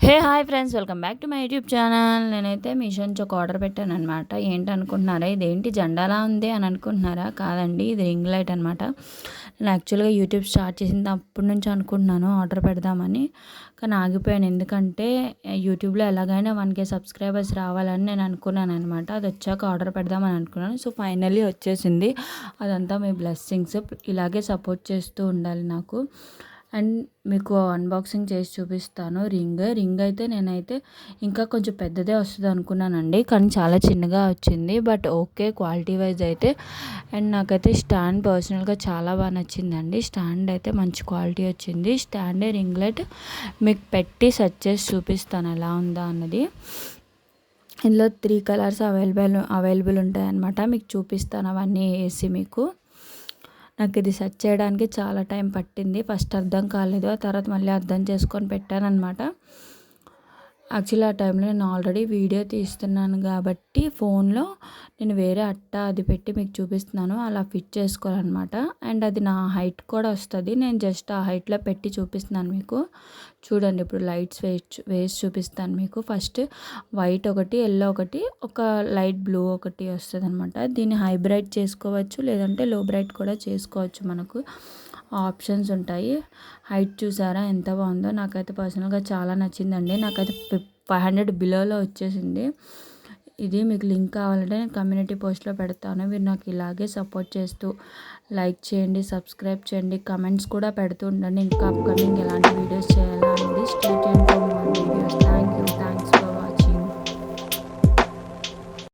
Hi friends, welcome back to my YouTube channel. నేనైతే మీషో నుంచి ఒక ఆర్డర్ పెట్టాను అనమాట. ఏంటనుకుంటున్నారా, ఇదేంటి జెండాలా ఉంది అని అనుకుంటున్నారా? కాదండి, ఇది రింగ్ లైట్ అనమాట. నేను యాక్చువల్గా యూట్యూబ్ స్టార్ట్ చేసింది అప్పటి నుంచి అనుకుంటున్నాను ఆర్డర్ పెడదామని, కానీ ఆగిపోయాను. ఎందుకంటే యూట్యూబ్లో ఎలాగైనా 1K సబ్స్క్రైబర్స్ రావాలని నేను అనుకున్నాను అనమాట. అది వచ్చాక ఆర్డర్ పెడదామని అనుకున్నాను. సో ఫైనల్లీ వచ్చేసింది. అదంతా మీ బ్లెస్సింగ్స్. ఇలాగే సపోర్ట్ చేస్తూ ఉండాలి నాకు. అండ్ మీకు అన్బాక్సింగ్ చేసి చూపిస్తాను. రింగ్ అయితే నేనైతే ఇంకా కొంచెం పెద్దదే వస్తుంది అనుకున్నానండి, కానీ చాలా చిన్నగా వచ్చింది. బట్ ఓకే, క్వాలిటీ వైజ్ అయితే. అండ్ నాకైతే స్టాండ్ పర్సనల్గా చాలా బాగా నచ్చిందండి. స్టాండ్ అయితే మంచి క్వాలిటీ వచ్చింది. స్టాండే రింగ్ లైట్ మీకు పెట్టి సెట్ చేసి చూపిస్తాను ఎలా ఉందా అన్నది. ఇందులో 3 కలర్స్ అవైలబుల్ ఉంటాయన్నమాట. మీకు చూపిస్తాను అవన్నీ వేసి. నాకు ఇది సెర్చ్ చేయడానికి చాలా టైం పట్టింది. ఫస్ట్ అర్థం కాలేదు, ఆ తర్వాత మళ్ళీ అర్థం చేసుకొని పెట్టానన్నమాట. యాక్చువల్లీ ఆ టైంలో నేను ఆల్రెడీ వీడియో తీస్తున్నాను కాబట్టి ఫోన్లో నేను వేరే అట్ట అది పెట్టి మీకు చూపిస్తున్నాను. అలా ఫిట్ చేసుకోవాలన్నమాట. అండ్ అది నా హైట్ కూడా వస్తుంది. నేను జస్ట్ ఆ హైట్లో పెట్టి చూపిస్తున్నాను మీకు. చూడండి, ఇప్పుడు లైట్స్ వేసి చూపిస్తాను మీకు. ఫస్ట్ వైట్ ఒకటి, ఎల్లో ఒకటి, ఒక లైట్ బ్లూ ఒకటి వస్తుంది అనమాట. దీన్ని హై బ్రైట్ చేసుకోవచ్చు, లేదంటే లో బ్రైట్ కూడా చేసుకోవచ్చు. మనకు ఆప్షన్స్ ఉంటాయి. హైట్ చూసారా ఎంత బాగుందో? నాకైతే పర్సనల్గా చాలా నచ్చిందండి. నాకైతే 500 బిలోలో వచ్చేసింది. ఇది మీకు లింక్ కావాలంటే నేను కమ్యూనిటీ పోస్ట్లో పెడతాను. మీరు నాకు ఇలాగే సపోర్ట్ చేస్తూ లైక్ చేయండి, సబ్స్క్రైబ్ చేయండి, కమెంట్స్ కూడా పెడుతూ ఉండండి. ఇంకా అప్కమింగ్ ఎలాంటి వీడియోస్ చేయాలా అనేది. Stay tuned for more videos. Thanks.